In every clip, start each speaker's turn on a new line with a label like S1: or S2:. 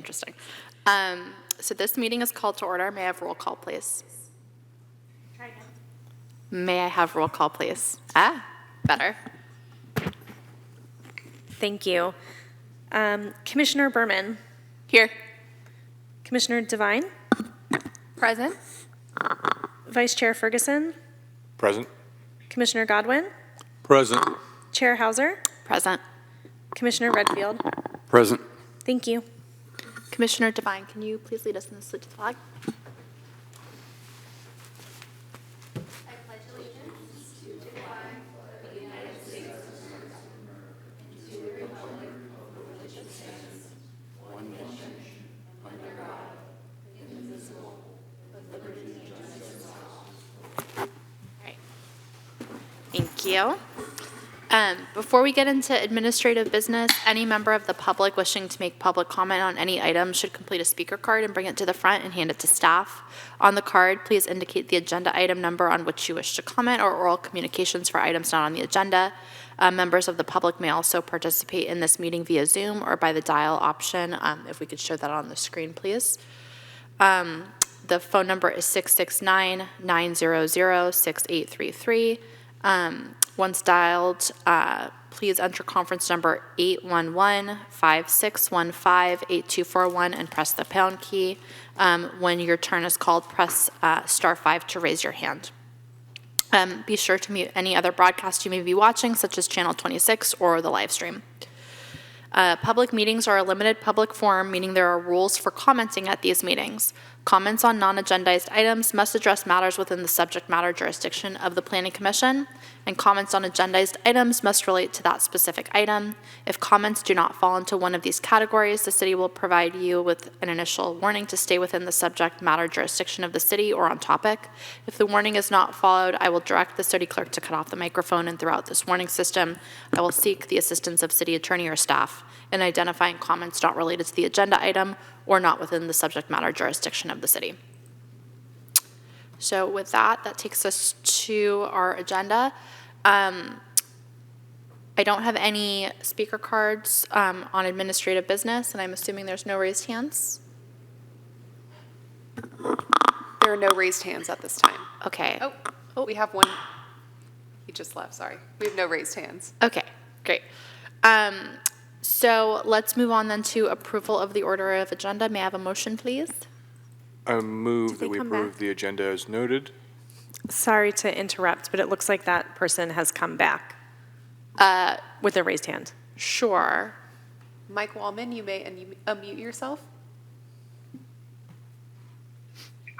S1: interesting. So this meeting is called to order. May I have roll call, please? Try again. May I have roll call, please? Better.
S2: Thank you. Commissioner Berman.
S1: Here.
S2: Commissioner Devine.
S1: Present.
S2: Vice Chair Ferguson.
S3: Present.
S2: Commissioner Godwin.
S3: Present.
S2: Chair Hauser.
S1: Present.
S2: Commissioner Redfield.
S3: Present.
S2: Thank you.
S1: Commissioner Devine, can you please lead us in the salute to the flag? I pledge allegiance to the flag of the United States of America and to the republic for which it stands, one nation, under God, indivisible, with liberty and justice for all. All right. Thank you. Before we get into administrative business, any member of the public wishing to make public comment on any item should complete a speaker card and bring it to the front and hand it to staff. On the card, please indicate the agenda item number on which you wish to comment or oral communications for items not on the agenda. Members of the public may also participate in this meeting via Zoom or by the dial option. If we could show that on the screen, please. The phone number is 669-900-6833. Once dialed, please enter conference number 811-5615-8241 and press the pound key. When your turn is called, press *5 to raise your hand. Be sure to mute any other broadcast you may be watching, such as Channel 26 or the live stream. Public meetings are a limited public forum, meaning there are rules for commenting at these meetings. Comments on non-agendized items must address matters within the subject matter jurisdiction of the Planning Commission, and comments on agendized items must relate to that specific item. If comments do not fall into one of these categories, the city will provide you with an initial warning to stay within the subject matter jurisdiction of the city or on topic. If the warning is not followed, I will direct the city clerk to cut off the microphone, and throughout this warning system, I will seek the assistance of city attorney or staff in identifying comments not related to the agenda item or not within the subject matter jurisdiction of the city. So with that, that takes us to our agenda. I don't have any speaker cards on administrative business, and I'm assuming there's no raised hands.
S4: There are no raised hands at this time.
S1: Okay.
S4: Oh, we have one. He just left, sorry. We have no raised hands.
S1: Okay, great. So let's move on then to approval of the order of agenda. May I have a motion, please?
S3: I move that we
S2: come
S3: approve
S2: back?
S3: the agenda as noted.
S2: Sorry to interrupt, but it looks like that person has come back with a raised hand.
S1: Sure.
S4: Mike Wallman, you may unmute yourself.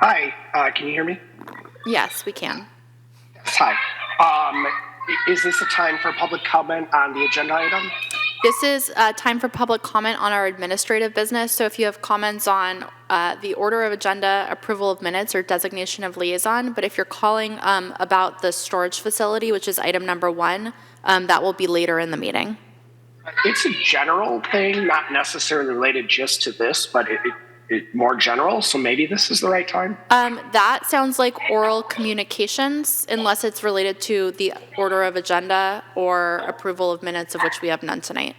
S5: Hi, can you hear me?
S1: Yes, we can.
S5: Yes, hi. Is this a time for public comment on the agenda item?
S1: This is time for public comment on our administrative business. So if you have comments on the order of agenda, approval of minutes, or designation of liaison, but if you're calling about the storage facility, which is item number 1, that will be later in the meeting.
S5: It's a general thing, not necessarily related just to this, but it more general, so maybe this is the right time?
S1: That sounds like oral communications, unless it's related to the order of agenda or approval of minutes, of which we have none tonight.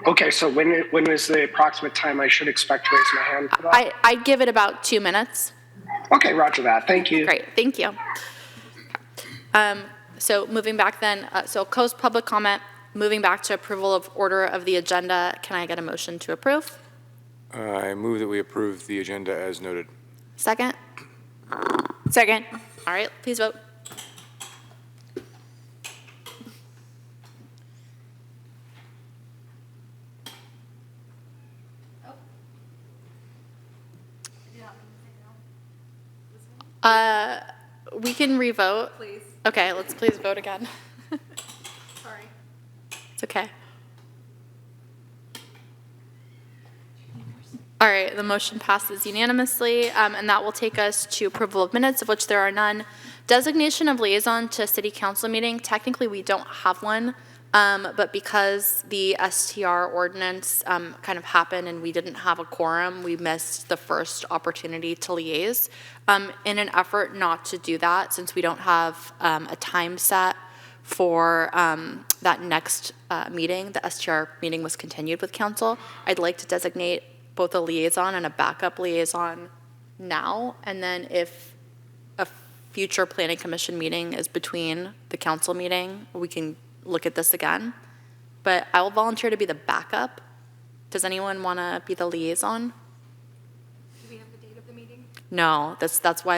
S5: Okay, so when is the approximate time I should expect to raise my hand for that?
S1: I'd give it about 2 minutes.
S5: Okay, roger that. Thank you.
S1: Great, thank you. So moving back then, so close public comment, moving back to approval of order of the agenda. Can I get a motion to approve?
S3: I move that we approve the agenda as noted.
S1: Second? Second. All right, please vote. We can revote.
S4: Please.
S1: Okay, let's please vote again.
S4: Sorry.
S1: It's okay. All right, the motion passes unanimously, and that will take us to approval of minutes, of which there are none. Designation of liaison to city council meeting. Technically, we don't have one, but because the STR ordinance kind of happened and we didn't have a quorum, we missed the first opportunity to liaise. In an effort not to do that, since we don't have a time set for that next meeting, the STR meeting was continued with council, I'd like to designate both a liaison and a backup liaison now, and then if a future planning commission meeting is between the council meeting, we can look at this again. But I will volunteer to be the backup. Does anyone want to be the liaison?
S4: Do we have the date of the meeting?
S1: No, that's why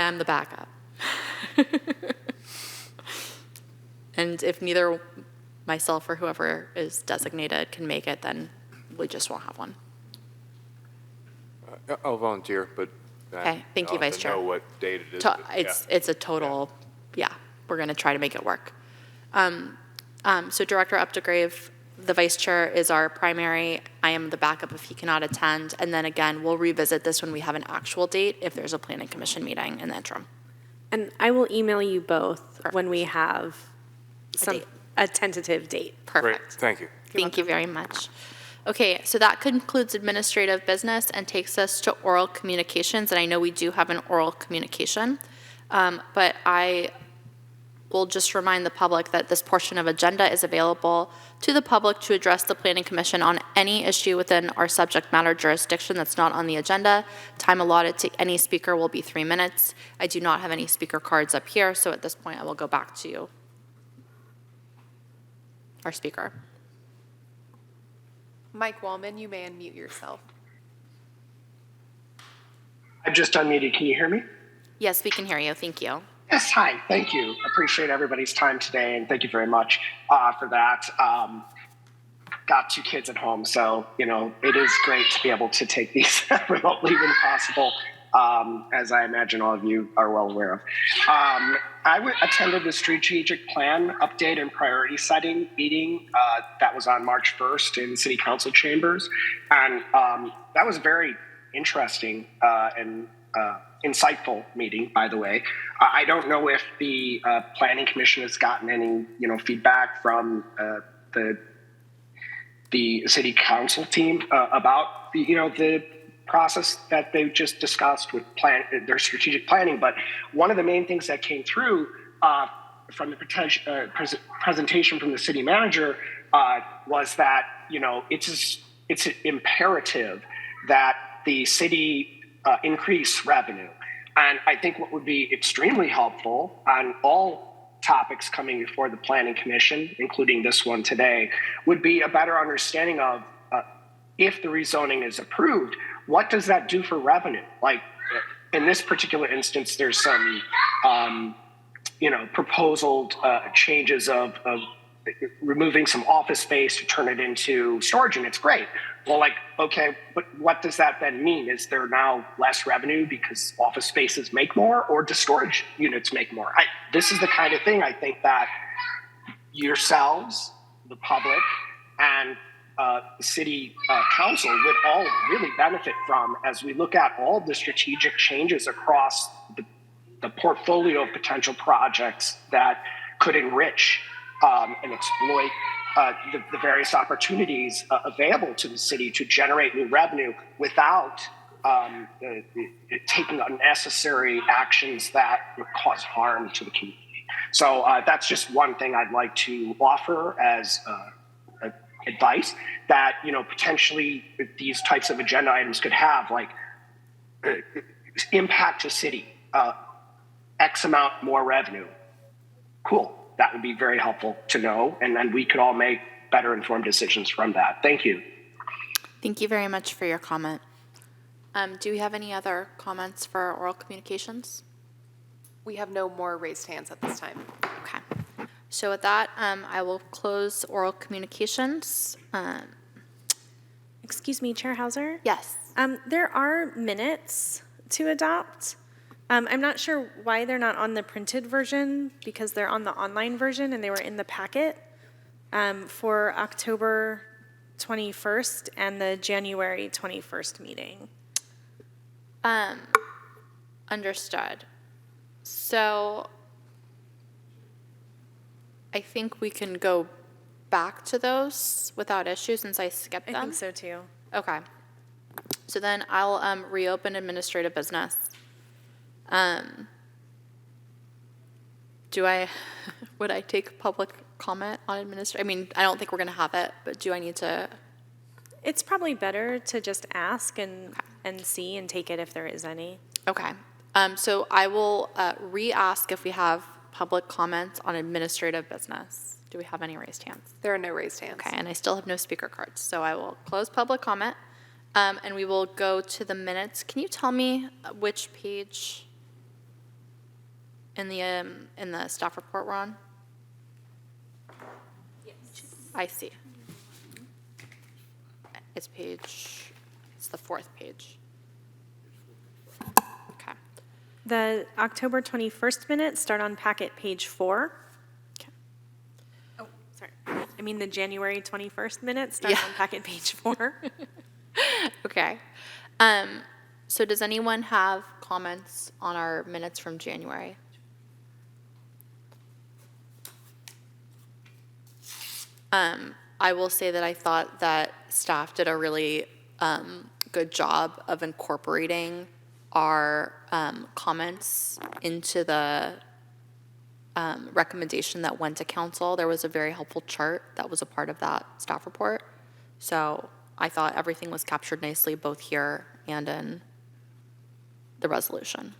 S1: I'm the backup. And if neither myself or whoever is designated can make it, then we just won't have one.
S3: I'll volunteer, but
S1: Okay, thank you,
S3: I'll have
S1: Vice
S3: to
S1: Chair.
S3: know what date it is.
S1: To-
S3: but
S1: It's a total, yeah, we're going to try to make it work. So Director Updegrave, the Vice Chair, is our primary. I am the backup if he cannot attend. And then again, we'll revisit this when we have an actual date, if there's a planning commission meeting in the interim.
S2: And I will email you both when we have
S1: date.
S2: a tentative date.
S3: Great,
S1: Perfect.
S3: thank you.
S1: Thank you very much. Okay, so that concludes administrative business and takes us to oral communications. And I know we do have an oral communication, but I will just remind the public that this portion of agenda is available to the public to address the Planning Commission on any issue within our subject matter jurisdiction that's not on the agenda. Time allotted to any speaker will be 3 minutes. I do not have any speaker cards up here, so at this point I will go back to you, our speaker.
S4: Mike Wallman, you may unmute yourself.
S5: I just unmuted. Can you hear me?
S1: Yes, we can hear you. Thank you.
S5: Yes, hi. Thank you. Appreciate everybody's time today, and thank you very much for that. Got 2 kids at home, so it is great to be able to take these remotely when possible, as I imagine all of you are well aware of. I attended the strategic plan update and priority setting meeting that was on March 1st in City Council chambers, and that was very interesting and insightful meeting, by the way. I don't know if the Planning Commission has gotten any, feedback from the City Council team about the process that they just discussed with their strategic planning. But one of the main things that came through from the presentation from the city manager was that it's imperative that the city increase revenue. And I think what would be extremely helpful on all topics coming before the Planning Commission, including this one today, would be a better understanding of if the rezoning is approved, what does that do for revenue? Like in this particular instance, there's some, proposed changes of removing some office space to turn it into storage units. Great. Well, okay, but what does that then mean? Is there now less revenue because office spaces make more, or do storage units make more? This is the kind of thing I think that yourselves, the public, and the city council would all really benefit from as we look at all the strategic changes across the portfolio of potential projects that could enrich and exploit the various opportunities available to the city to generate new revenue without taking unnecessary actions that would cause harm to the community. So that's just one thing I'd like to offer as advice that potentially these types of agenda items could have, like impact to city, X amount more revenue. Cool. That would be very helpful to know, and then we could all make better informed decisions from that. Thank you.
S1: Thank you very much for your comment. Do we have any other comments for oral communications?
S4: We have no more raised hands at this time.
S1: Okay. So with that, I will close oral communications.
S2: Excuse me, Chair Hauser?
S1: Yes.
S2: There are minutes to adopt. I'm not sure why they're not on the printed version, because they're on the online version and they were in the packet for October 21st and the January 21st meeting.
S1: Understood. So I think we can go back to those without issue since I skipped them.
S2: I think so too.
S1: Okay. So then I'll would I take public comment on administrative? I mean, I don't think we're going to have it, but do I need to?
S2: It's probably better to just ask and see and take it if there is any.
S1: Okay. So I will re-ask if we have public comments on administrative business. Do we have any raised hands?
S4: There are no raised hands.
S1: Okay, and I still have no speaker cards, so I will close public comment, and we will go to the minutes. Can you tell me which page in the staff report we're on? Yes. I see. It's the fourth page. Okay.
S2: The October 21st minutes start on packet page 4.
S1: Okay.
S2: Oh, sorry. I mean the January 21st minutes start on packet page 4.
S1: Okay. So does anyone have comments on our minutes from January? I will say that I thought that staff did a really good job of incorporating our comments into the recommendation that went to council. There was a very helpful chart that was a part of that staff report. So I thought everything was captured nicely both here and in the resolution.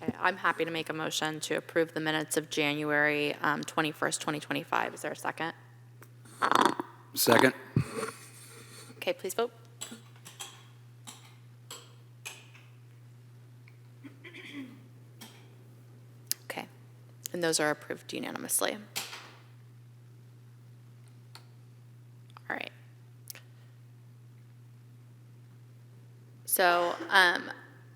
S1: Okay, I'm happy to make a motion to approve the minutes of January 21st, 2025. Is there a second?
S6: Second.
S1: Okay, please vote. Okay, and those are approved unanimously. All right. So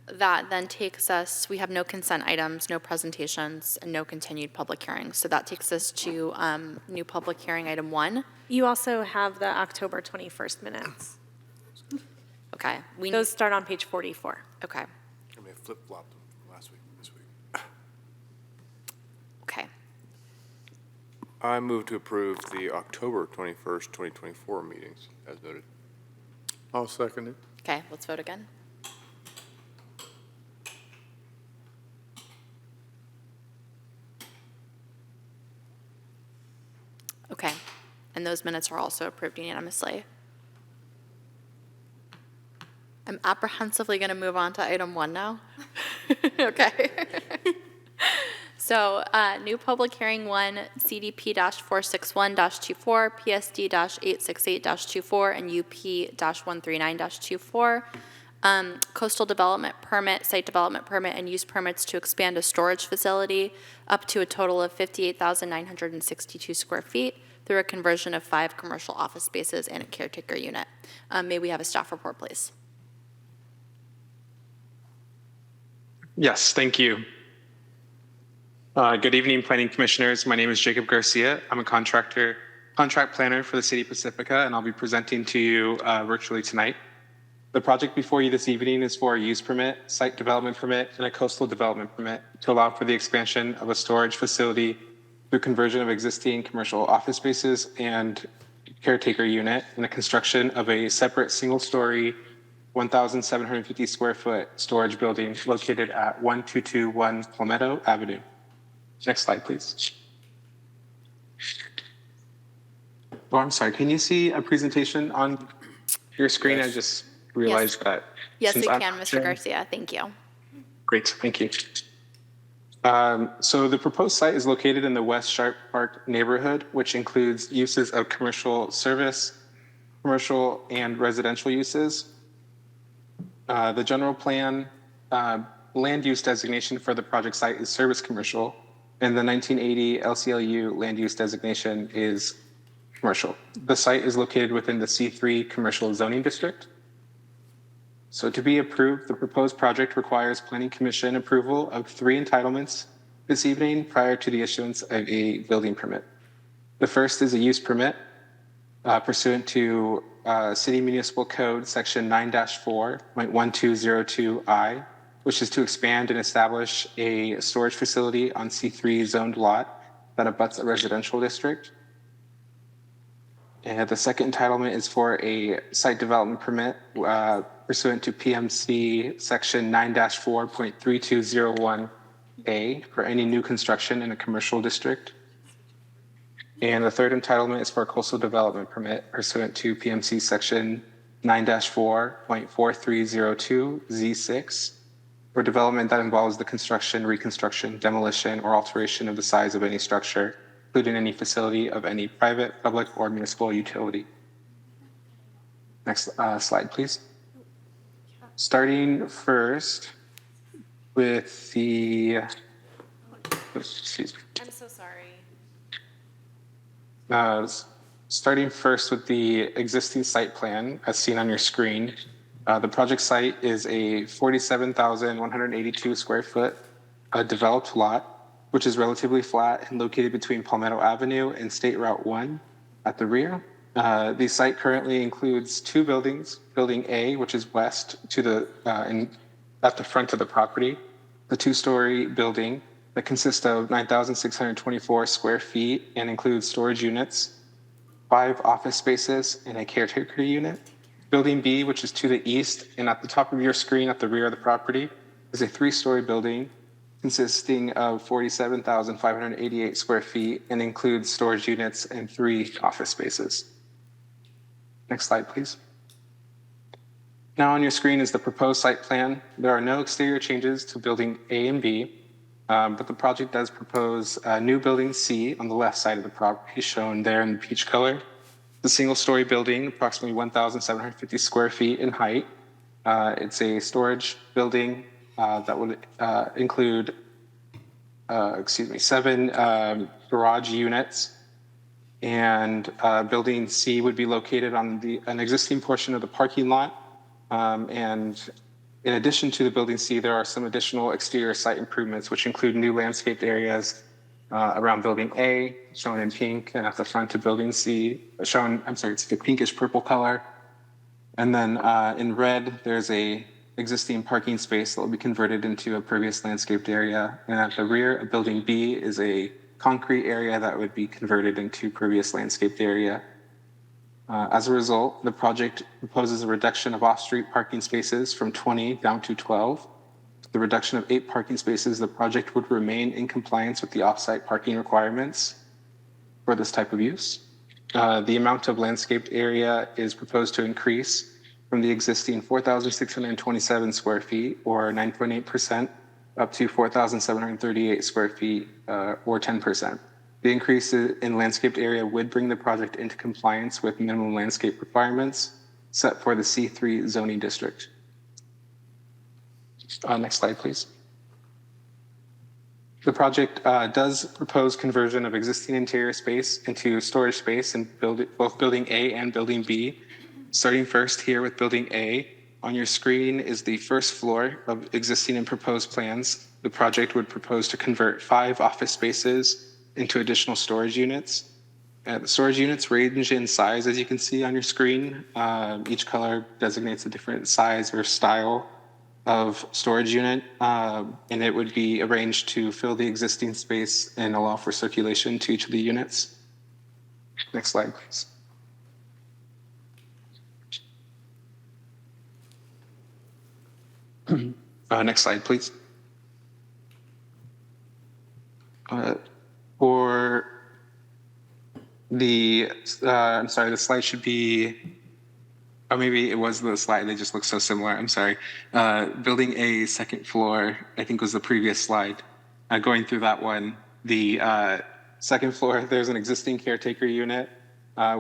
S1: that then takes us, we have no consent items, no presentations, and no continued public hearings. So that takes us to new public hearing item 1.
S2: You also have the October 21st minutes.
S1: Okay.
S2: Those start on page 44.
S1: Okay.
S3: I may have flip-flopped them from last week and this week.
S1: Okay.
S3: I move to approve the October 21st, 2024 meetings as noted.
S6: I'll second it.
S1: Okay, let's vote again. Okay, and those minutes are also approved unanimously. I'm apprehensively going to move on to item 1 now. Okay. So, new public hearing 1, CDP-461-24, PSD-868-24, and UP-139-24. Coastal development permit, site development permit, and use permits to expand a storage facility up to a total of 58,962 square feet through a conversion of 5 commercial office spaces and a caretaker unit. May we have a staff report, please?
S7: Yes, thank you. Good evening, planning commissioners. My name is Jacob Garcia. I'm a contract planner for the city of Pacifica, and I'll be presenting to you virtually tonight. The project before you this evening is for a use permit, site development permit, and a coastal development permit to allow for the expansion of a storage facility through conversion of existing commercial office spaces and caretaker unit and the construction of a separate single-story 1,750 square foot storage building located at 1221 Palmetto Avenue. Next slide, please. Oh, I'm sorry. Can you see a presentation on your screen?
S3: Yes.
S7: I just realized that.
S1: Yes,
S7: since
S1: we
S7: I'm
S1: can,
S7: not
S1: Mr.
S7: sharing-
S1: Garcia. Thank you.
S7: Great, thank you. So the proposed site is located in the West Sharp Park neighborhood, which includes uses of commercial service, commercial and residential uses. The general plan land use designation for the project site is service commercial, and the 1980 LCLU land use designation is commercial. The site is located within the C3 commercial zoning district. So to be approved, the proposed project requires Planning Commission approval of 3 entitlements this evening prior to the issuance of a building permit. The first is a use permit pursuant to City Municipal Code Section 9-4.1202I, which is to expand and establish a storage facility on C3 zoned lot that abuts a residential district. And the second entitlement is for a site development permit pursuant to PMC section 9-4.3201A for any new construction in a commercial district. And the third entitlement is for a coastal development permit pursuant to PMC section 9-4.4302Z6 for development that involves the construction, reconstruction, demolition, or alteration of the size of any structure, including any facility of any private, public, or municipal utility. Next slide, please. Starting first with the, excuse me.
S2: I'm so sorry.
S7: Starting first with the existing site plan as seen on your screen. The project site is a 47,182 square foot developed lot, which is relatively flat and located between Palmetto Avenue and State Route 1 at the rear. The site currently includes two buildings. Building A, which is west to the at the front of the property, the two-story building that consists of 9,624 square feet and includes storage units, 5 office spaces, and a caretaker unit. Building B, which is to the east and at the top of your screen at the rear of the property, is a 3-story building consisting of 47,588 square feet and includes storage units and 3 office spaces. Next slide, please. Now on your screen is the proposed site plan. There are no exterior changes to building A and B, but the project does propose new building C on the left side of the property, shown there in peach color. The single-story building, approximately 1,750 square feet in height. It's a storage building that would include, 7 garage units. And building C would be located on an existing portion of the parking lot. And in addition to the building C, there are some additional exterior site improvements, which include new landscaped areas around building A, shown in pink, and at the front of building C, it's the pinkish purple color. And then in red, there's a existing parking space that will be converted into a previous landscaped area. And at the rear of building B is a concrete area that would be converted into previous landscaped area. As a result, the project proposes a reduction of off-street parking spaces from 20 down to 12. The reduction of 8 parking spaces, the project would remain in compliance with the off-site parking requirements for this type of use. The amount of landscaped area is proposed to increase from the existing 4,627 square feet, or 9.8%, up to 4,738 square feet, or 10%. The increase in landscaped area would bring the project into compliance with minimum landscape requirements set for the C3 zoning district. Next slide, please. The project does propose conversion of existing interior space into storage space in both building A and building B. Starting first here with building A, on your screen is the first floor of existing and proposed plans. The project would propose to convert 5 office spaces into additional storage units. The storage units range in size, as you can see on your screen. Each color designates a different size or style of storage unit, and it would be arranged to fill the existing space and allow for circulation to each of the units. Next slide, please. Next slide, please. For the, I'm sorry, the slide should be, or maybe it was the slide, they just look so similar, I'm sorry. Building A, second floor, I think was the previous slide. Going through that one, the second floor, there's an existing caretaker unit,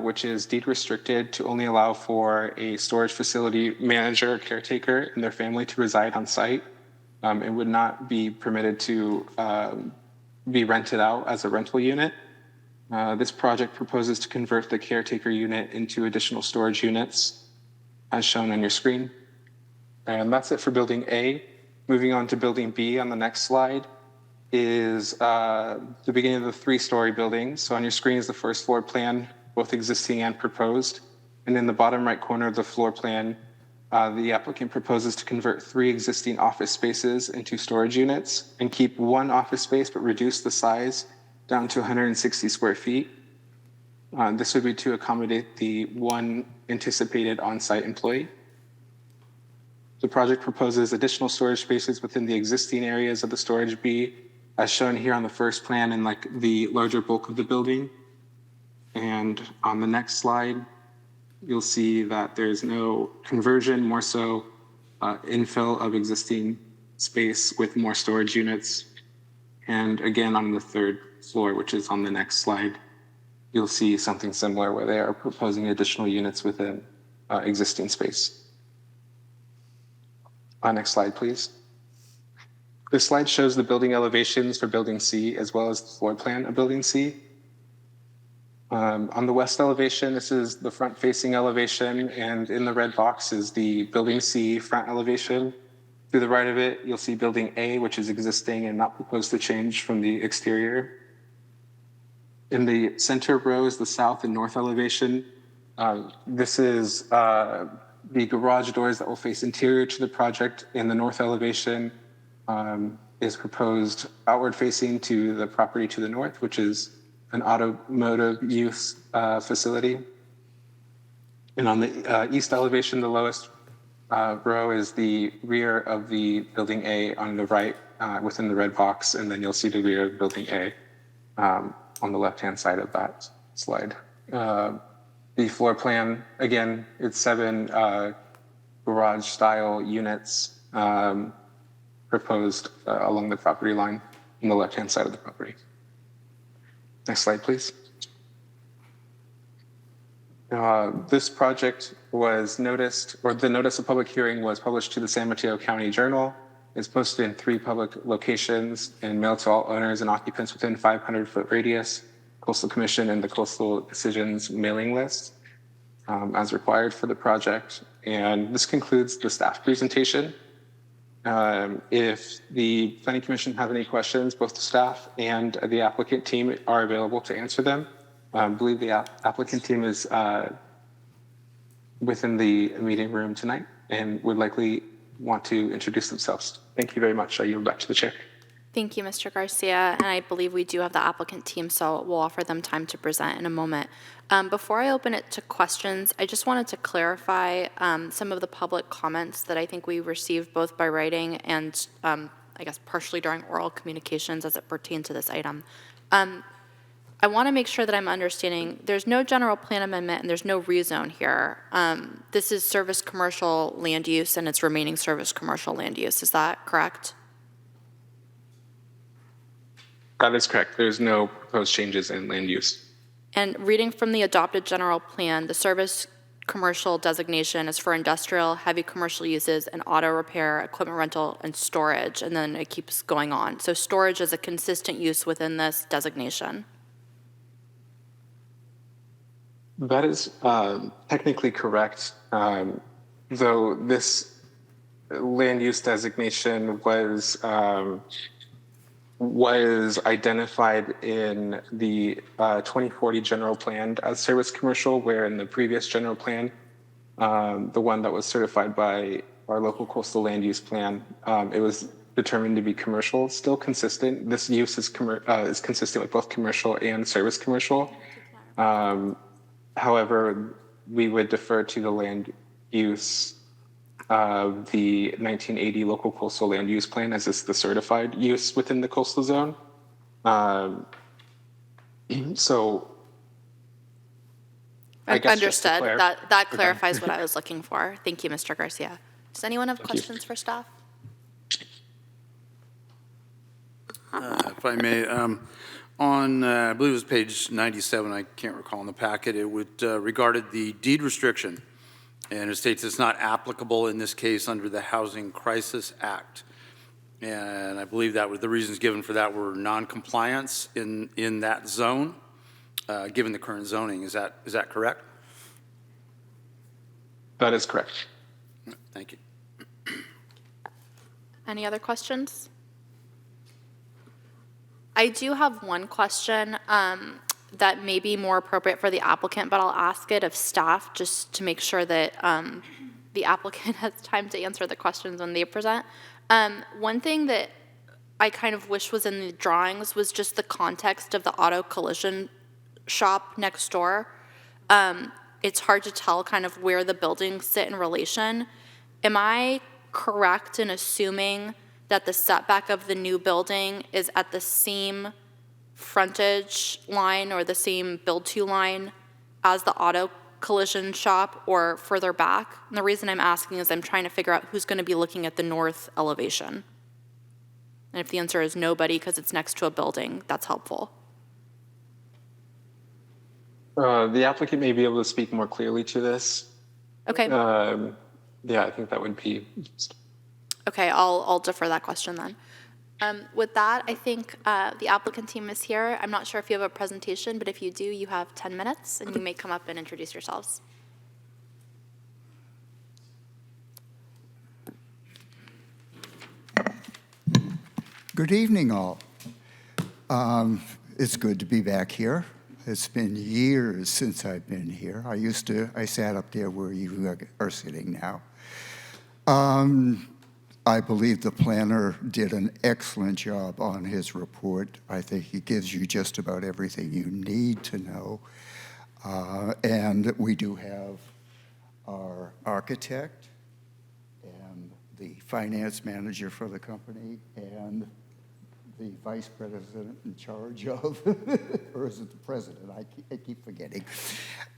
S7: which is deed restricted to only allow for a storage facility manager or caretaker and their family to reside on site. It would not be permitted to be rented out as a rental unit. This project proposes to convert the caretaker unit into additional storage units as shown on your screen. And that's it for building A. Moving on to building B on the next slide is the beginning of the 3-story building. So on your screen is the first floor plan, both existing and proposed. And in the bottom right corner of the floor plan, the applicant proposes to convert 3 existing office spaces into storage units and keep 1 office space, but reduce the size down to 160 square feet. This would be to accommodate the one anticipated on-site employee. The project proposes additional storage spaces within the existing areas of the storage B, as shown here on the first plan in like the larger bulk of the building. And on the next slide, you'll see that there's no conversion, more so infill of existing space with more storage units. And again, on the third floor, which is on the next slide, you'll see something similar where they are proposing additional units within existing space. Next slide, please. This slide shows the building elevations for Building C as well as the floor plan of Building C. On the west elevation, this is the front-facing elevation, and in the red box is the Building C front elevation. To the right of it, you'll see Building A, which is existing and not proposed to change from the exterior. In the center row is the south and north elevation. This is the garage doors that will face interior to the project. In the north elevation is proposed outward facing to the property to the north, which is an automotive use facility. And on the east elevation, the lowest row is the rear of the Building A on the right within the red box, and then you'll see the rear of Building A on the left-hand side of that slide. The floor plan, again, it's 7 garage-style units proposed along the property line on the left-hand side of the property. Next slide, please. This project was noticed, or the notice of public hearing was published to the San Mateo County Journal. It's posted in 3 public locations and mailed to all owners and occupants within 500-foot radius, Coastal Commission and the Coastal Decisions mailing list as required for the project. And this concludes the staff presentation. If the Planning Commission have any questions, both the staff and the applicant team are available to answer them. I believe the applicant team is within the meeting room tonight and would likely want to introduce themselves. Thank you very much. I yield back to the chair.
S1: Thank you, Mr. Garcia. And I believe we do have the applicant team, so we'll offer them time to present in a moment. Before I open it to questions, I just wanted to clarify some of the public comments that I think we received both by writing and I guess partially during oral communications as it pertained to this item. I want to make sure that I'm understanding, there's no general plan amendment and there's no rezone here. This is service commercial land use and it's remaining service commercial land use. Is that correct?
S7: That is correct. There's no proposed changes in land use.
S1: And reading from the adopted general plan, the service commercial designation is for industrial, heavy commercial uses, and auto repair, equipment rental, and storage. And then it keeps going on. So storage is a consistent use within this designation.
S7: That is technically correct, though this land use designation was identified in the 2040 general plan as service commercial, where in the previous general plan, the one that was certified by our local coastal land use plan, it was determined to be commercial, still consistent. This use is consistent with both commercial and service commercial. However, we would defer to the land use of the 1980 local coastal land use plan as it's the certified use within the coastal zone. So I guess
S1: understood. That clarifies what I was looking for. Thank you, Mr. Garcia. Does anyone have questions for staff?
S6: If I may, on, I believe it was page 97, I can't recall in the packet, it would regarded the deed restriction. And it states it's not applicable in this case under the Housing Crisis Act. And I believe that was the reasons given for that were non-compliance in that zone, given the current zoning. Is that correct?
S7: That is correct.
S6: Thank you.
S1: Any other questions? I do have one question that may be more appropriate for the applicant, but I'll ask it of staff just to make sure that the applicant has time to answer the questions when they present. One thing that I kind of wish was in the drawings was just the context of the auto collision shop next door, it's hard to tell kind of where the buildings sit in relation. Am I correct in assuming that the setback of the new building is at the same frontage line or the same build-to line as the auto collision shop or further back? And the reason I'm asking is I'm trying to figure out who's going to be looking at the north elevation. And if the answer is nobody because it's next to a building, that's helpful.
S7: The applicant may be able to speak more clearly to this.
S1: Okay.
S7: Yeah, I think that would be.
S1: Okay, I'll defer that question then. With that, I think the applicant team is here. I'm not sure if you have a presentation, but if you do, you have 10 minutes, and you may come up and introduce yourselves.
S8: Good evening, all. It's good to be back here. It's been years since I've been here. I sat up there where you are sitting now. I believe the planner did an excellent job on his report. I think he gives you just about everything you need to know. And we do have our architect and the finance manager for the company and the vice president in charge of, or is it the president? I keep forgetting.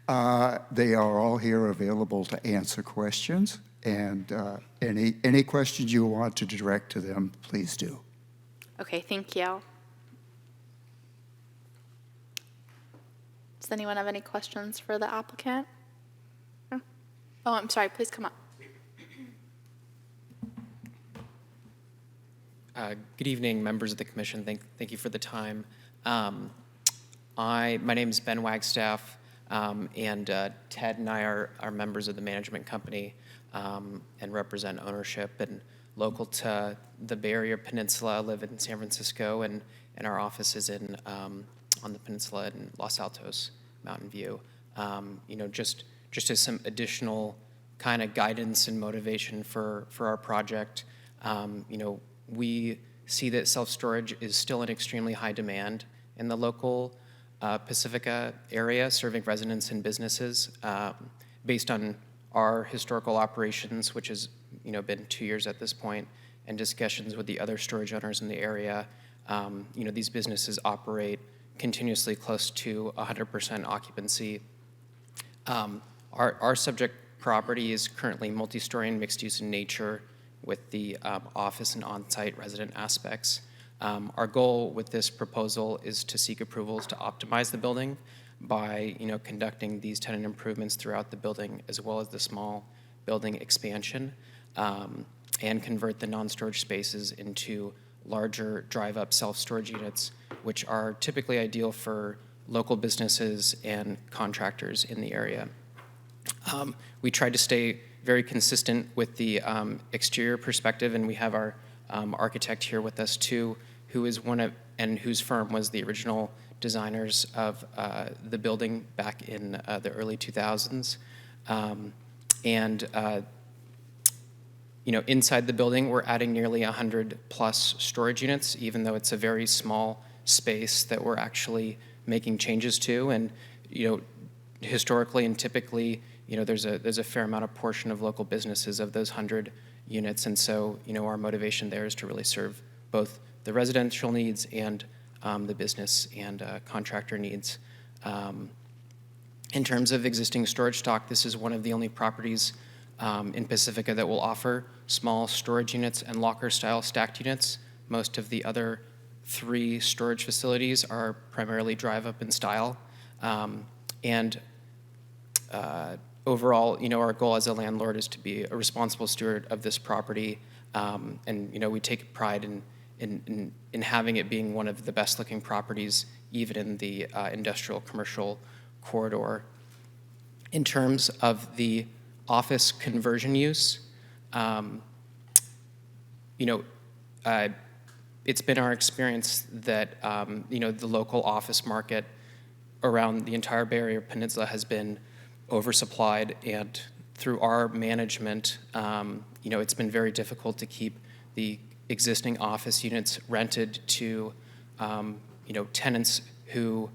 S8: They are all here available to answer questions. And any questions you want to direct to them, please do.
S1: Okay, thank you. Does anyone have any questions for the applicant? No? Oh, I'm sorry, please come up.
S9: Good evening, members of the commission. Thank you for the time. My name is Ben Wagstaff, and Ted and I are members of the management company and represent ownership and local to the Bay Area Peninsula. I live in San Francisco, and our office is in on the peninsula in Los Altos, Mountain View. Just as some additional kind of guidance and motivation for our project, we see that self-storage is still in extremely high demand in the local Pacifica area, serving residents and businesses. Based on our historical operations, which has been 2 years at this point, and discussions with the other storage owners in the area, these businesses operate continuously close to 100% occupancy. Our subject property is currently multi-story and mixed use in nature, with the office and on-site resident aspects. Our goal with this proposal is to seek approvals to optimize the building by conducting these tenant improvements throughout the building, as well as the small building expansion, and convert the non-storage spaces into larger drive-up self-storage units, which are typically ideal for local businesses and contractors in the area. We tried to stay very consistent with the exterior perspective, and we have our architect here with us too, who is and whose firm was the original designers of the building back in the early 2000s. Inside the building, we're adding nearly 100 plus storage units, even though it's a very small space that we're actually making changes to. And historically and typically, there's a fair amount of portion of local businesses of those 100 units, and so our motivation there is to really serve both the residential needs and the business and contractor needs. In terms of existing storage stock, this is one of the only properties in Pacifica that will offer small storage units and locker-style stacked units. Most of the other 3 storage facilities are primarily drive-up in style, overall, our goal as a landlord is to be a responsible steward of this property, and we take pride in having it being one of the best-looking properties, even in the industrial commercial corridor. In terms of the office conversion use, it's been our experience that the local office market around the entire Bay Area Peninsula has been oversupplied, and through our management, it's been very difficult to keep the existing office units rented to, tenants who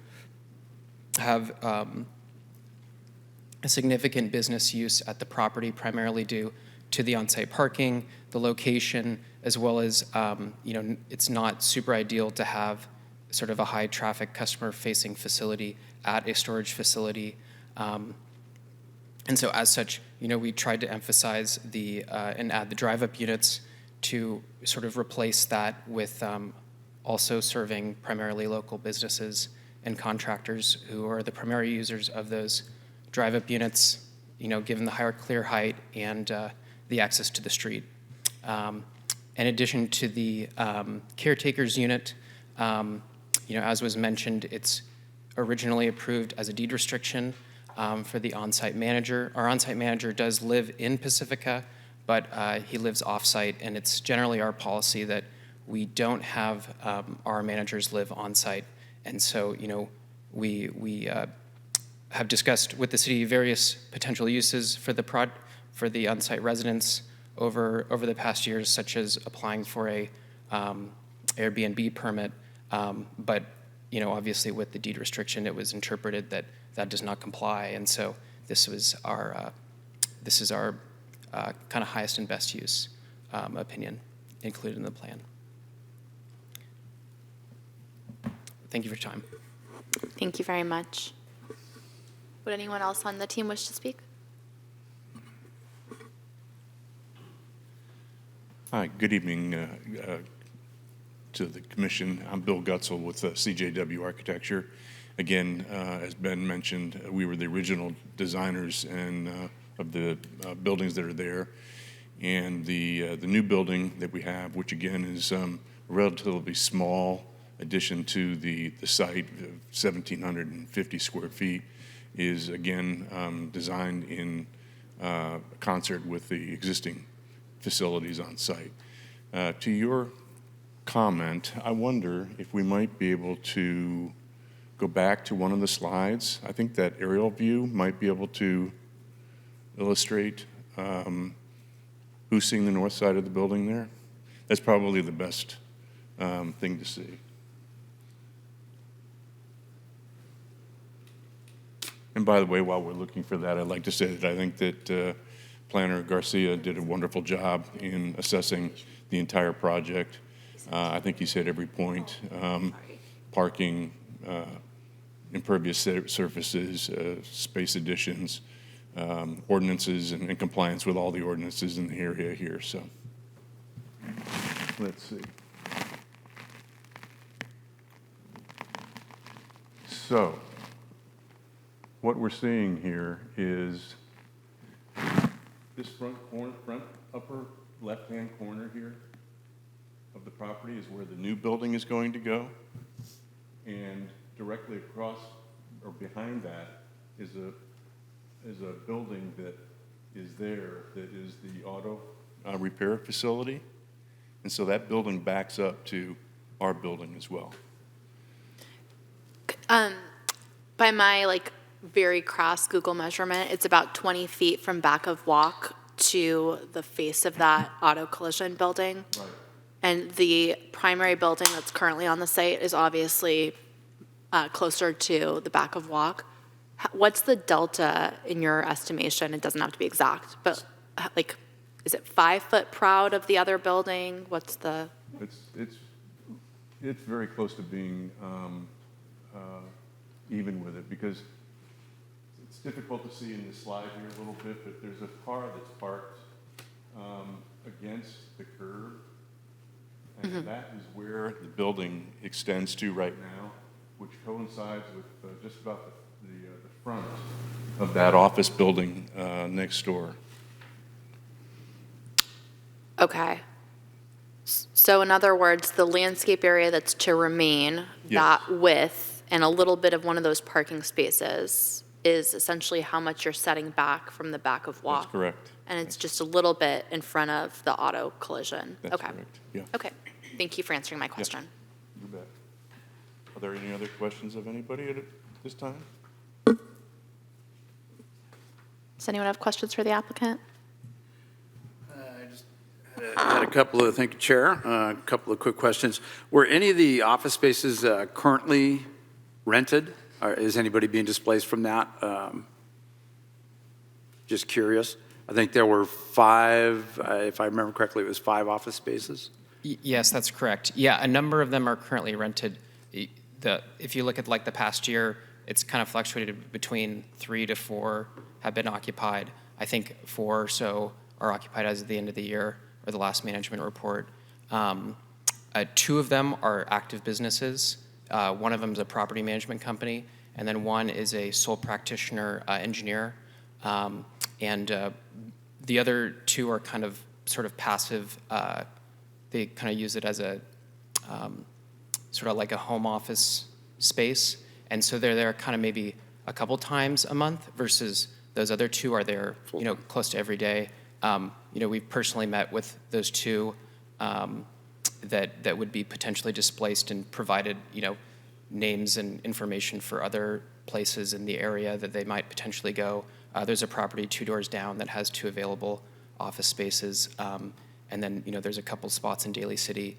S9: have a significant business use at the property, primarily due to the on-site parking, the location, as well as, it's not super ideal to have sort of a high-traffic, customer-facing facility at a storage facility. And so as such, we tried to emphasize and add the drive-up units to sort of replace that with also serving primarily local businesses and contractors who are the primary users of those drive-up units, given the higher clear height and the access to the street. In addition to the caretaker's unit, as was mentioned, it's originally approved as a deed restriction for the on-site manager. Our on-site manager does live in Pacifica, but he lives off-site, and it's generally our policy that we don't have our managers live on-site. And so, we have discussed with the city various potential uses for the on-site residents over the past years, such as applying for a Airbnb permit. But obviously with the deed restriction, it was interpreted that that does not comply, and so this is our kind of highest and best use opinion included in the plan. Thank you for your time.
S1: Thank you very much. Would anyone else on the team wish to speak?
S10: Hi, good evening to the commission. I'm Bill Gutzel with CJW Architecture. Again, as Ben mentioned, we were the original designers of the buildings that are there. And the new building that we have, which again is a relatively small addition to the site, 1,750 square feet, is again designed in concert with the existing facilities on site. To your comment, I wonder if we might be able to go back to one of the slides. I think that aerial view might be able to illustrate who's seeing the north side of the building there. That's probably the best thing to see. And by the way, while we're looking for that, I'd like to say that I think that Planner Garcia did a wonderful job in assessing the entire project. I think he's hit every point, parking, impervious surfaces, space additions, ordinances, and compliance with all the ordinances in the area here. So let's see. So what we're seeing here is this front upper left-hand corner here of the property is where the new building is going to go. And directly across or behind that is a building that is there that is the auto repair facility. And so that building backs up to our building as well.
S1: By my very crass Google measurement, it's about 20 feet from back of walk to the face of that auto collision building.
S10: Right.
S1: And the primary building that's currently on the site is obviously closer to the back of walk. What's the delta in your estimation? It doesn't have to be exact, but is it 5 foot proud of the other building? What's the?
S10: It's very close to being even with it, because it's difficult to see in this slide here a little bit, but there's a car that's parked against the curb, and that is where the building extends to right now, which coincides with just about the front of that office building next door.
S1: Okay. So in other words, the landscape area that's to remain,
S10: Yes.
S1: that width and a little bit of one of those parking spaces is essentially how much you're setting back from the back of walk.
S10: That's correct.
S1: And it's just a little bit in front of the auto collision.
S10: That's
S1: Okay.
S10: correct. Yeah.
S1: Okay. Thank you for answering my question.
S10: You bet. Are there any other questions of anybody at this time?
S1: Does anyone have questions for the applicant?
S6: I had a couple of, thank you, Chair, a couple of quick questions. Were any of the office spaces currently rented Is anybody being displaced from that? Just curious. I think there were 5, if I remember correctly, it was 5 office spaces.
S9: Yes, that's correct. Yeah, a number of them are currently rented. If you look at like the past year, it's kind of fluctuated between 3 to 4 have been occupied. I think 4 or so are occupied as of the end of the year or the last management report. 2 of them are active businesses. One of them is a property management company, and then one is a sole practitioner engineer. And the other 2 are kind of sort of passive. They kind of use it as a sort of like a home office space. And so they're there kind of maybe a couple times a month versus those other 2 are there, close to every day. We've personally met with those 2 that would be potentially displaced and provided, names and information for other places in the area that they might potentially go. There's a property 2 doors down that has 2 available office spaces. And then, there's a couple spots in Daly City.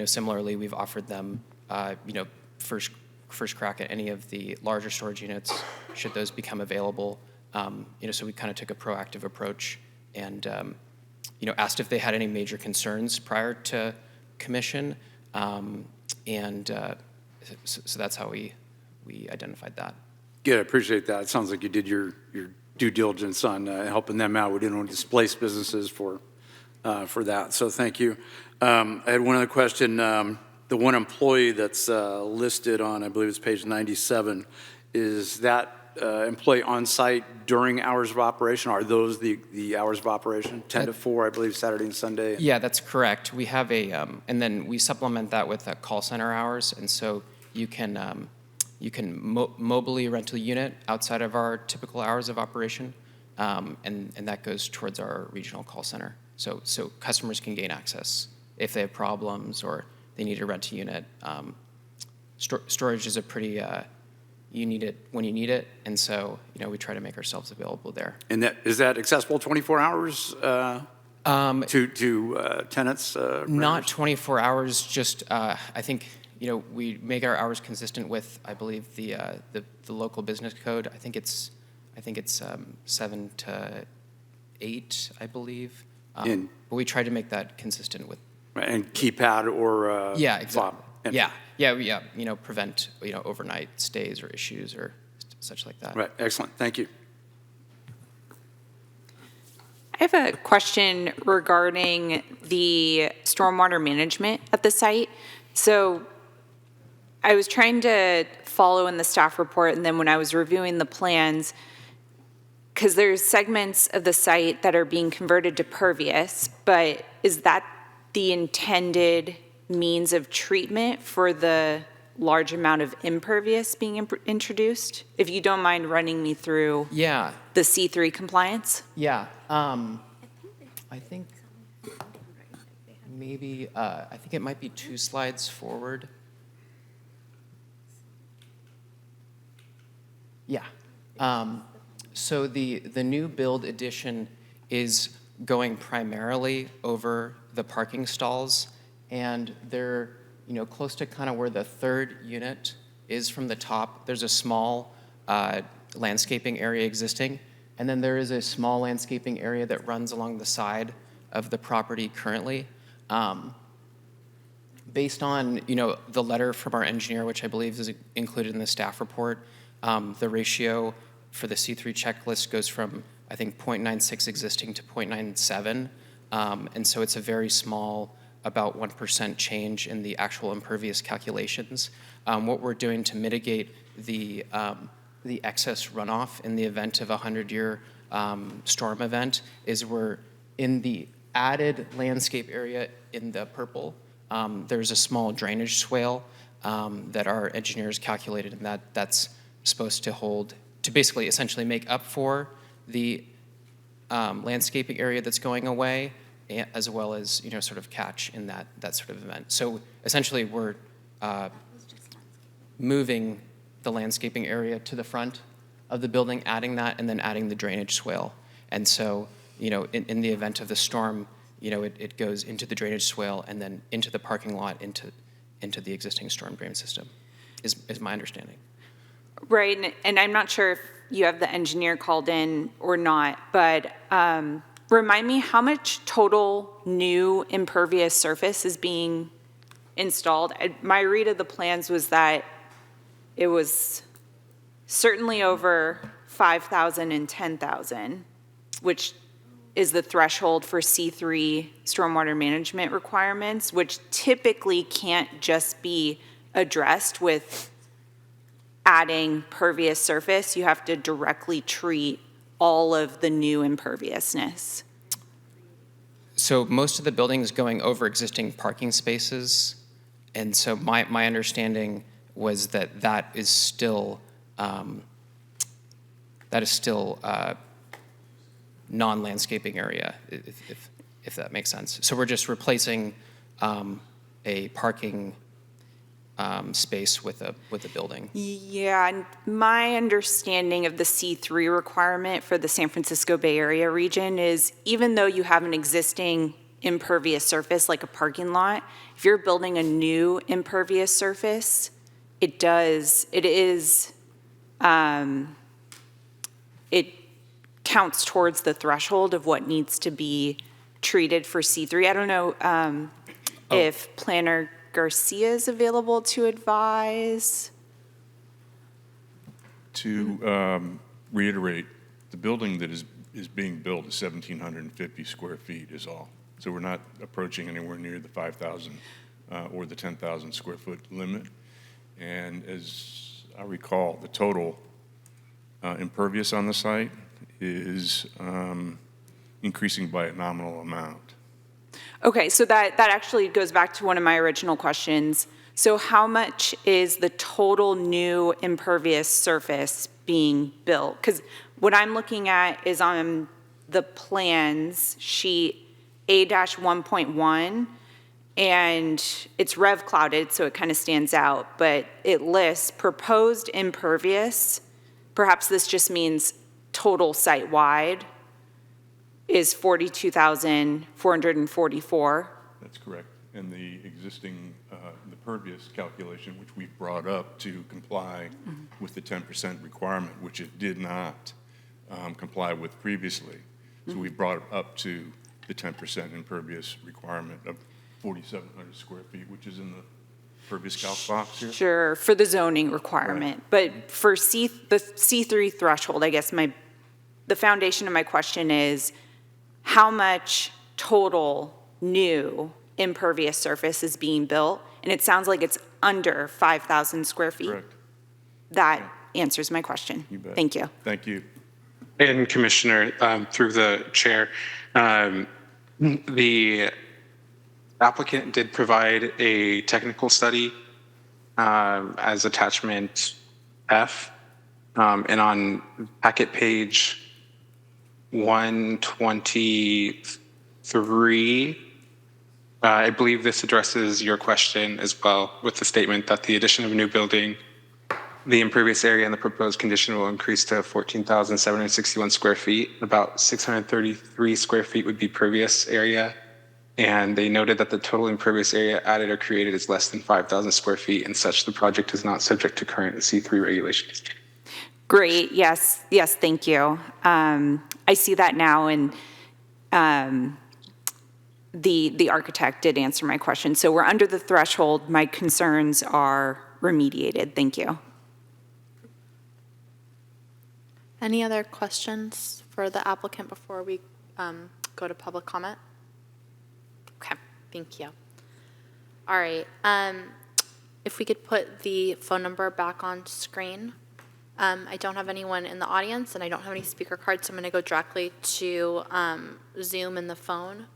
S9: Similarly, we've offered them, first crack at any of the larger storage units, should those become available. So we kind of took a proactive approach and, asked if they had any major concerns prior to commission. So that's how we identified that.
S6: Good, I appreciate that. It sounds like you did your due diligence on helping them out. We didn't want to displace businesses for that, so thank you. I had one other question. The one employee that's listed on, I believe it's page 97, is that employee on site during hours of operation? Are those the hours of operation? 10 to 4, I believe, Saturday and Sunday?
S9: Yeah, that's correct. We have and then we supplement that with call center hours, and so you can mobily rent a unit outside of our typical hours of operation, and that goes towards our regional call center. So customers can gain access if they have problems or they need to rent a unit. Storage is a pretty, you need it when you need it, and so we try to make ourselves available there.
S6: And is that accessible 24 hours to tenants?
S9: Not 24 hours, just I think we make our hours consistent with, I believe, the local business code. I think it's 7 to 8, I believe. But we try to make that consistent with.
S6: Right, and keypad or
S9: yeah, exactly.
S6: fob.
S9: Yeah. Prevent overnight stays or issues or such like that.
S6: Right. Excellent. Thank you.
S11: I have a question regarding the stormwater management at the site. So I was trying to follow in the staff report, and then when I was reviewing the plans, because there's segments of the site that are being converted to pervious, but is that the intended means of treatment for the large amount of impervious being introduced? If you don't mind running me through
S9: the
S11: C3 compliance?
S9: Yeah. I think maybe, I think it might be 2 slides forward. Yeah. So the new build addition is going primarily over the parking stalls, and they're close to kind of where the 3rd unit is from the top. There's a small landscaping area existing, and then there is a small landscaping area that runs along the side of the property currently. Based on the letter from our engineer, which I believe is included in the staff report, the ratio for the C3 checklist goes from, I think, 0.96 existing to 0.97. And so it's a very small, about 1% change in the actual impervious calculations. What we're doing to mitigate the excess runoff in the event of a 100-year storm event is we're in the added landscape area in the purple. There's a small drainage swale that our engineers calculated, and that's supposed to basically essentially make up for the landscaping area that's going away, as well as sort of catch in that sort of event. So essentially we're moving the landscaping area to the front of the building, adding that, and then adding the drainage swale. And so in the event of the storm, it goes into the drainage swale and then into the parking lot, into the existing storm drain system, is my understanding.
S11: Right, and I'm not sure if you have the engineer called in or not, but remind me how much total new impervious surface is being installed? My read of the plans was that it was certainly over 5,000 and 10,000, which is the threshold for C3 stormwater management requirements, which typically can't just be addressed with adding pervious surface. You have to directly treat all of the new imperviousness.
S9: So most of the building is going over existing parking spaces, and so my understanding was that that is still non-landscaping area, if that makes sense. So we're just replacing a parking space with a building.
S11: Yeah, and my understanding of the C3 requirement for the San Francisco Bay Area region is even though you have an existing impervious surface like a parking lot, if you're building a new impervious surface, it counts towards the threshold of what needs to be treated for C3. I don't know if Planner Garcia is available to advise.
S10: To reiterate, the building that is being built is 1,750 square feet is all. So we're not approaching anywhere near the 5,000 or the 10,000 square foot limit. And as I recall, the total impervious on the site is increasing by a nominal amount.
S11: Okay, so that actually goes back to one of my original questions. So how much is the total new impervious surface being built? Because what I'm looking at is on the plans sheet A-1.1, and it's rev clouded, so it kind of stands out, but it lists proposed impervious, perhaps this just means total site-wide, is 42,444.
S10: That's correct. And the existing, the pervious calculation, which we brought up to comply with the 10% requirement, which it did not comply with previously. So we brought it up to the 10% impervious requirement of 4,700 square feet, which is in the pervious calc box here.
S11: Sure, for the zoning requirement.
S10: Right.
S11: But for the C3 threshold, I guess the foundation of my question is, how much total new impervious surface is being built? And it sounds like it's under 5,000 square feet.
S10: Correct.
S11: That answers my question.
S10: You bet.
S11: Thank you.
S10: Thank you.
S7: And Commissioner, through the chair, the applicant did provide a technical study as attachment F, and on packet page 123, I believe this addresses your question as well, with the statement that the addition of a new building, the impervious area in the proposed condition will increase to 14,761 square feet. About 633 square feet would be pervious area. And they noted that the total impervious area added or created is less than 5,000 square feet, and such the project is not subject to current C3 regulations.
S11: Great, yes, thank you. I see that now, and the architect did answer my question. So we're under the threshold. My concerns are remediated. Thank you.
S1: Any other questions for the applicant before we go to public comment? Okay, thank you. All right, if we could put the phone number back on screen. I don't have anyone in the audience, and I don't have any speaker cards, so I'm going to go directly to Zoom and the phone.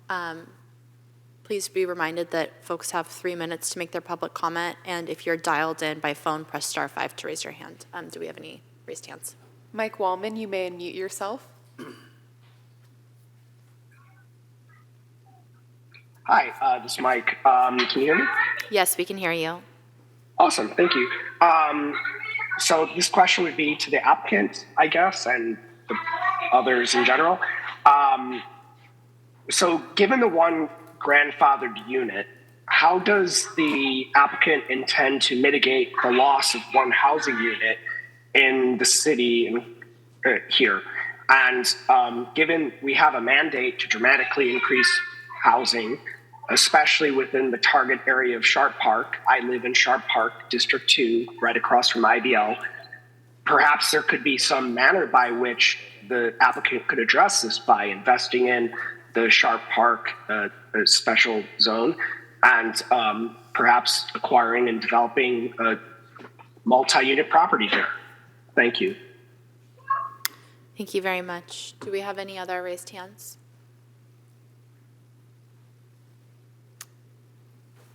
S1: Please be reminded that folks have 3 minutes to make their public comment, and if you're dialed in by phone, press *5 to raise your hand. Do we have any raised hands?
S4: Mike Wallman, you may unmute yourself.
S5: Hi, this is Mike. Can you hear me?
S1: Yes, we can hear you.
S5: Awesome, thank you. So this question would be to the applicant, I guess, and the others in general. So given the one grandfathered unit, how does the applicant intend to mitigate the loss of one housing unit in the city here. And given we have a mandate to dramatically increase housing, especially within the target area of Sharp Park. I live in Sharp Park, District 2, right across from IBL. Perhaps there could be some manner by which the applicant could address this by investing in the Sharp Park special zone and perhaps acquiring and developing a multi-unit property there. Thank you.
S1: Thank you very much. Do we have any other raised hands?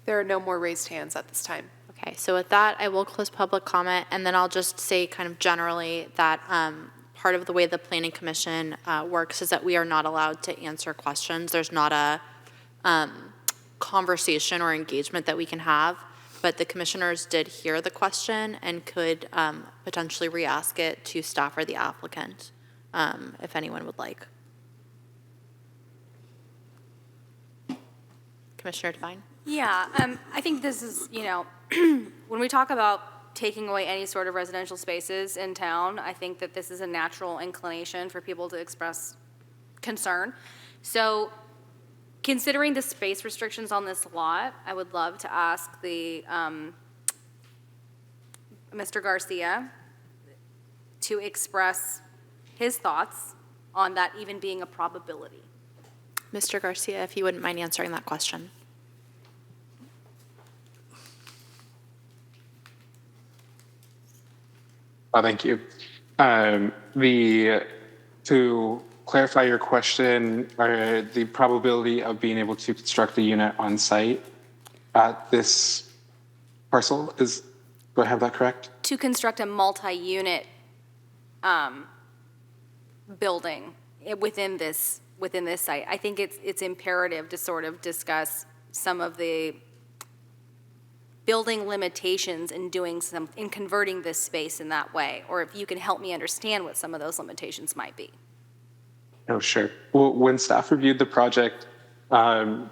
S4: There are no more raised hands at this time.
S1: Okay, so with that, I will close public comment, and then I'll just say kind of generally that part of the way the Planning Commission works is that we are not allowed to answer questions. There's not a conversation or engagement that we can have, but the commissioners did hear the question and could potentially re-ask it to staff or the applicant, if anyone would like. Commissioner Devine?
S12: Yeah, I think this is, when we talk about taking away any sort of residential spaces in town, I think that this is a natural inclination for people to express concern. So considering the space restrictions on this lot, I would love to ask the Mr. Garcia to express his thoughts on that even being a probability.
S1: Mr. Garcia, if you wouldn't mind answering that question.
S7: Thank you. To clarify your question, the probability of being able to construct a unit on site at this parcel is, do I have that correct?
S12: To construct a multi-unit building within this site. I think it's imperative to sort of discuss some of the building limitations in converting this space in that way, or if you can help me understand what some of those limitations might be.
S7: Oh, sure. Well, when staff reviewed the project,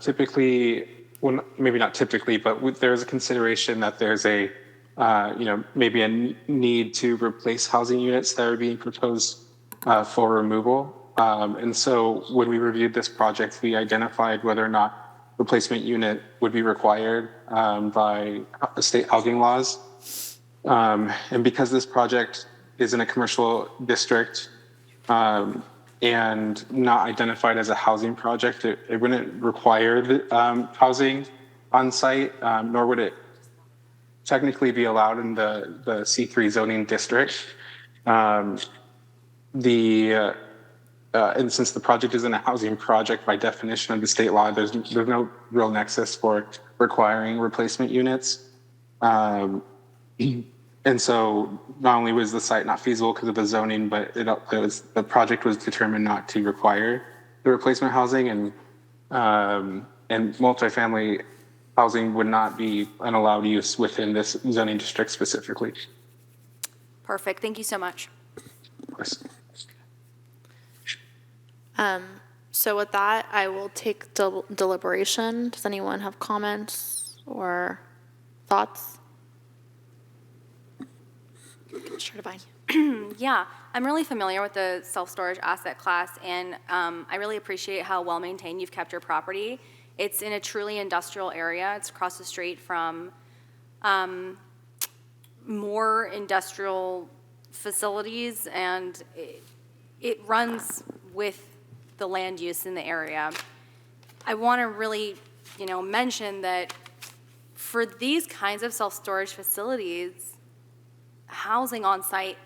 S7: typically, well, maybe not typically, but there's a consideration that there's a, maybe a need to replace housing units that are being proposed for removal. And so when we reviewed this project, we identified whether or not replacement unit would be required by state housing laws. And because this project is in a commercial district and not identified as a housing project, it wouldn't require the, housing on site, nor would it technically be allowed in the C3 zoning district. And since the project isn't a housing project by definition of the state law, there's no real nexus for requiring replacement units. And so not only was the site not feasible because of the zoning, but the project was determined not to require the replacement housing, and multifamily housing would not be an allowed use within this zoning district specifically.
S12: Perfect. Thank you so much.
S7: Of course.
S1: So with that, I will take deliberation. Does anyone have comments or thoughts? Commissioner Devine.
S12: Yeah, I'm really familiar with the self-storage asset class, and I really appreciate how well-maintained you've kept your property. It's in a truly industrial area. It's across the street from more industrial facilities, and it runs with the land use in the area. I want to really, mention that for these kinds of self-storage facilities, housing on site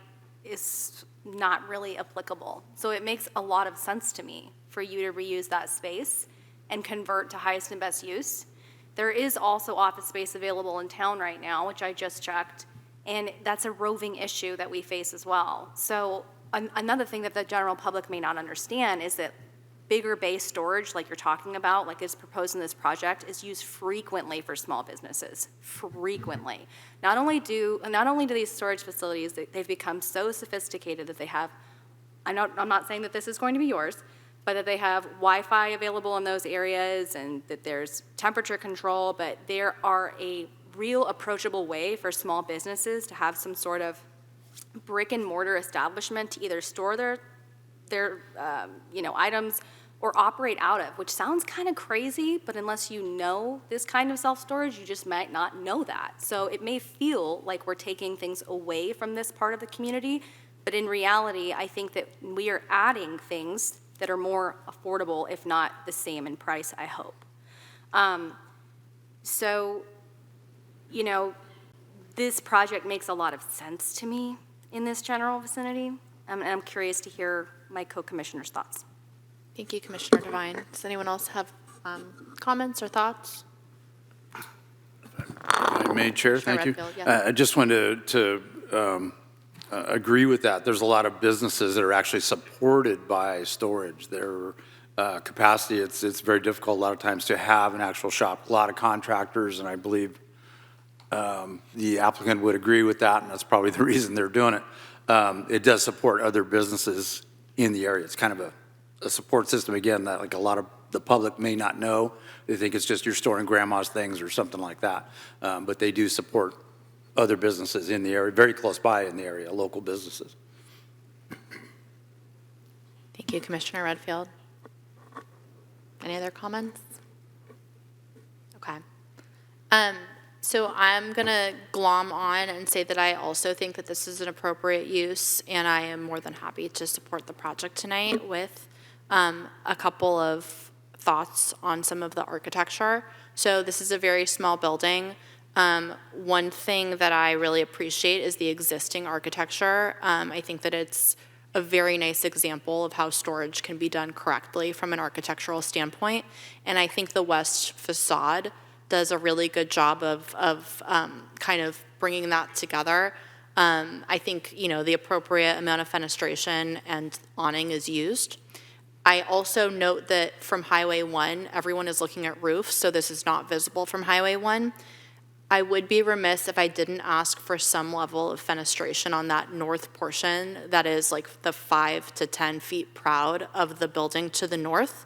S12: is not really applicable. So it makes a lot of sense to me for you to reuse that space and convert to highest and best use. There is also office space available in town right now, which I just checked, and that's a roving issue that we face as well. So another thing that the general public may not understand is that bigger bay storage, like you're talking about, like is proposed in this project, is used frequently for small businesses, frequently. Not only do these storage facilities, they've become so sophisticated that they have, I'm not saying that this is going to be yours, but that they have Wi-Fi available in those areas and that there's temperature control, but there are a real approachable way for small businesses to have some sort of brick and mortar establishment to either store their items or operate out of, which sounds kind of crazy, but unless you know this kind of self-storage, you just might not know that. So it may feel like we're taking things away from this part of the community, but in reality, I think that we are adding things that are more affordable, if not the same in price, I hope. This project makes a lot of sense to me in this general vicinity, and I'm curious to hear my co-commissioner's thoughts.
S1: Thank you, Commissioner Devine. Does anyone else have comments or thoughts?
S6: I may, Chair, thank you.
S1: Redfield, yeah.
S6: I just wanted to agree with that. There's a lot of businesses that are actually supported by storage. Their capacity, it's very difficult a lot of times to have an actual shop. A lot of contractors, and I believe the applicant would agree with that, and that's probably the reason they're doing it. It does support other businesses in the area. It's kind of a support system, again, that like a lot of the public may not know. They think it's just you're storing grandma's things or something like that. But they do support other businesses in the area, very close by in the area, local businesses.
S1: Thank you, Commissioner Redfield. Any other comments? Okay. So I'm going to glom on and say that I also think that this is an appropriate use, and I am more than happy to support the project tonight with a couple of thoughts on some of the architecture. So this is a very small building. One thing that I really appreciate is the existing architecture. I think that it's a very nice example of how storage can be done correctly from an architectural standpoint. And I think the west facade does a really good job of kind of bringing that together. I think, the appropriate amount of fenestration and awning is used. I also note that from Highway 1, everyone is looking at roofs, so this is not visible from Highway 1. I would be remiss if I didn't ask for some level of fenestration on that north portion that is like the 5 to 10 feet proud of the building to the north.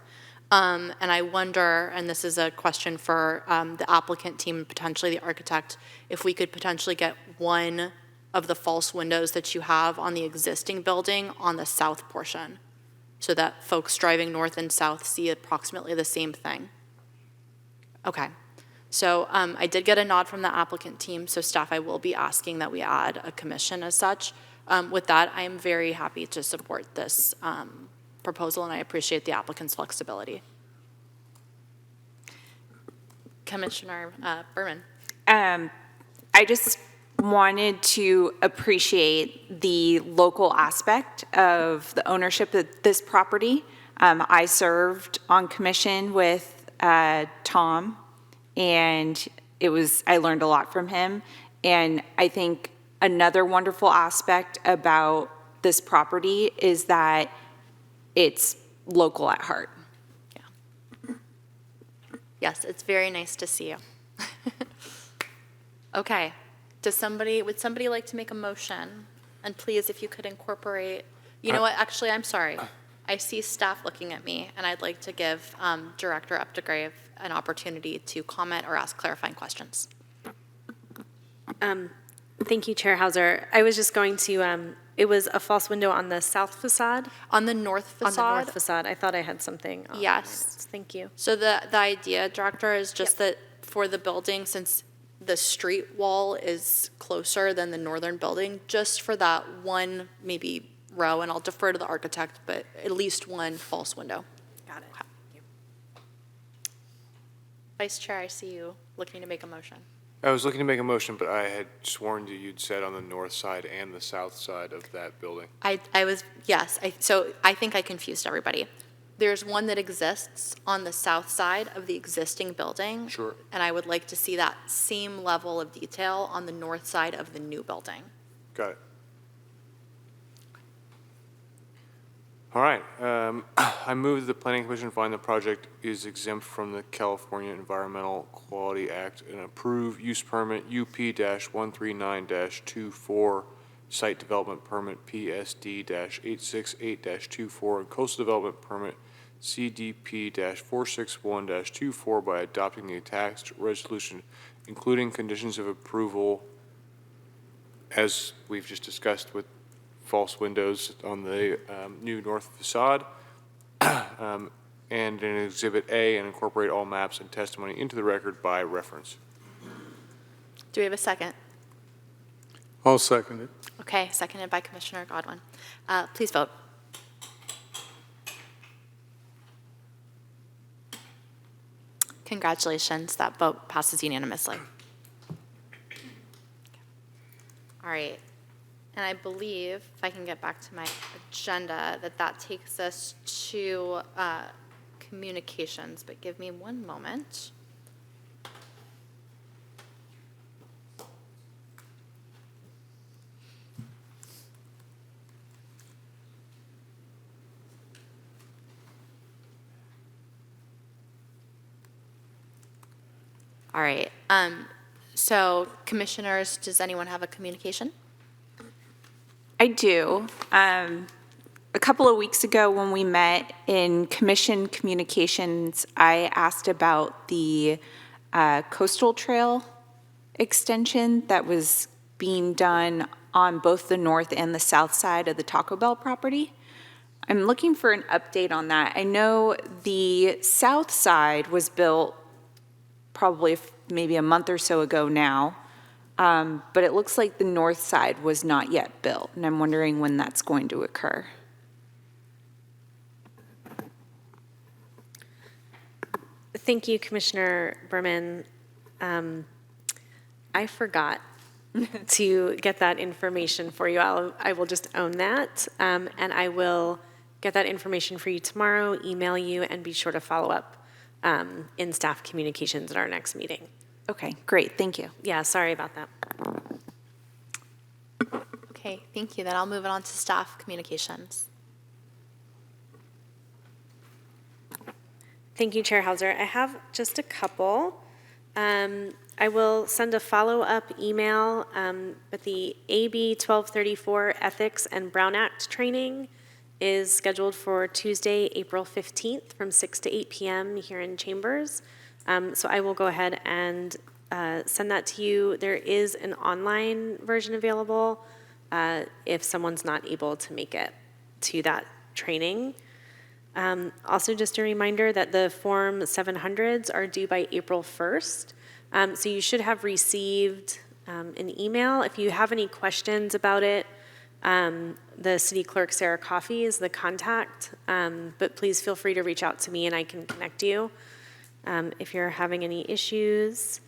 S1: And I wonder, and this is a question for the applicant team and potentially the architect, if we could potentially get one of the false windows that you have on the existing building on the south portion, so that folks driving north and south see approximately the same thing. Okay. So I did get a nod from the applicant team, so staff, I will be asking that we add a commission as such. With that, I am very happy to support this proposal, and I appreciate the applicant's flexibility. Commissioner Berman.
S11: I just wanted to appreciate the local aspect of the ownership of this property. I served on commission with Tom, and I learned a lot from him. And I think another wonderful aspect about this property is that it's local at heart.
S1: Yeah. Yes, it's very nice to see you. Okay. Would somebody like to make a motion? And please, if you could incorporate, you know what, actually, I'm sorry. I see staff looking at me, and I'd like to give Director Updegrave an opportunity to comment or ask clarifying questions.
S2: Thank you, Chair Hauser. I was just going to, it was a false window on the south facade?
S1: On the north facade?
S2: On the north facade. I thought I had something on
S1: Yes.
S2: my notes. Thank you.
S1: So the idea, Director, is just that for the building, since the street wall is closer than the northern building, just for that one maybe row, and I'll defer to the architect, but at least one false window.
S2: Got it.
S1: Okay. Vice Chair, I see you looking to make a motion.
S3: I was looking to make a motion, but I had sworn you'd said on the north side and the south side of that building.
S1: So I think I confused everybody. There's one that exists on the south side of the existing building.
S3: Sure.
S1: And I would like to see that same level of detail on the north side of the new building.
S3: Got it. All right. I move that the Planning Commission find the project is exempt from the California Environmental Quality Act and approve use permit UP-139-24, site development permit PSD-868-24, and coastal development permit CDP-461-24 by adopting the attached resolution, including conditions of approval as we've just discussed with false windows on the new north facade, and in Exhibit A, and incorporate all maps and testimony into the record by reference.
S1: Do we have a second?
S3: I'll second it.
S1: Okay, seconded by Commissioner Godwin. Please vote. Congratulations, that vote passes unanimously. All right, and I believe, if I can get back to my agenda, that takes us to communications, but give me one moment. All right, so commissioners, does anyone have a communication?
S11: I do. A couple of weeks ago when we met in commission communications, I asked about the coastal trail extension that was being done on both the north and the south side of the Taco Bell property. I'm looking for an update on that. I know the south side was built probably maybe a month or so ago now, but it looks like the north side was not yet built, and I'm wondering when that's going to occur.
S2: Thank you, Commissioner Berman. I forgot to get that information for you. I will just own that, and I will get that information for you tomorrow, email you, and be sure to follow up in staff communications at our next meeting.
S11: Okay, great, thank you.
S2: Yeah, sorry about that.
S1: Okay, thank you. Then I'll move it on to staff communications.
S2: Thank you, Chair Hauser. I have just a couple. I will send a follow-up email, but the AB 1234 Ethics and Brown Act training is scheduled for Tuesday, April 15th from 6 to 8 p.m. here in Chambers. So I will go ahead and send that to you. There is an online version available if someone's not able to make it to that training. Also, just a reminder that the Form 700s are due by April 1st. So you should have received an email. If you have any questions about it, the city clerk, Sarah Coffey, is the contact, but please feel free to reach out to me and I can connect you if you're having any issues.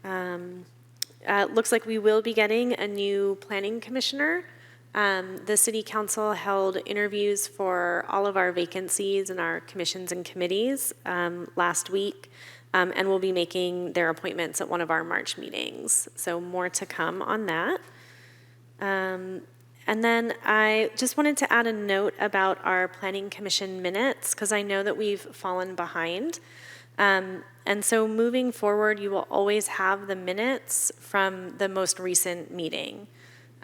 S2: Looks like we will be getting a new planning commissioner. The city council held interviews for all of our vacancies in our commissions and committees last week, and will be making their appointments at one of our March meetings. So more to come on that. And then I just wanted to add a note about our planning commission minutes, because I know that we've fallen behind. And so moving forward, you will always have the minutes from the most recent meeting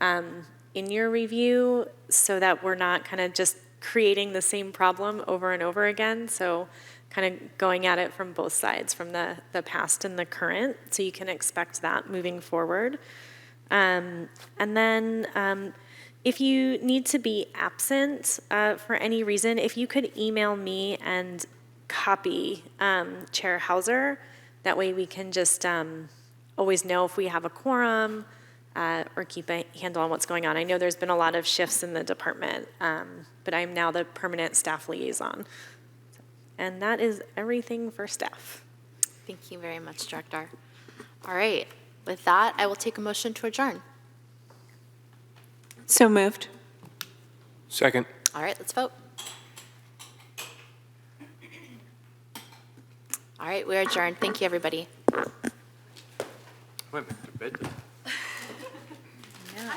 S2: in your review, so that we're not kind of just creating the same problem over and over again. So kind of going at it from both sides, from the past and the current. So you can expect that moving forward. And then if you need to be absent for any reason, if you could email me and copy Chair Hauser, that way we can just always know if we have a quorum or keep a handle on what's going on. I know there's been a lot of shifts in the department, but I'm now the permanent staff liaison. And that is everything for staff.
S1: Thank you very much, Director. All right, with that, I will take a motion to adjourn.
S11: So moved.
S3: Second.
S1: All right, let's vote. All right, we're adjourned. Thank you, everybody.
S3: Went back to bed.
S1: No.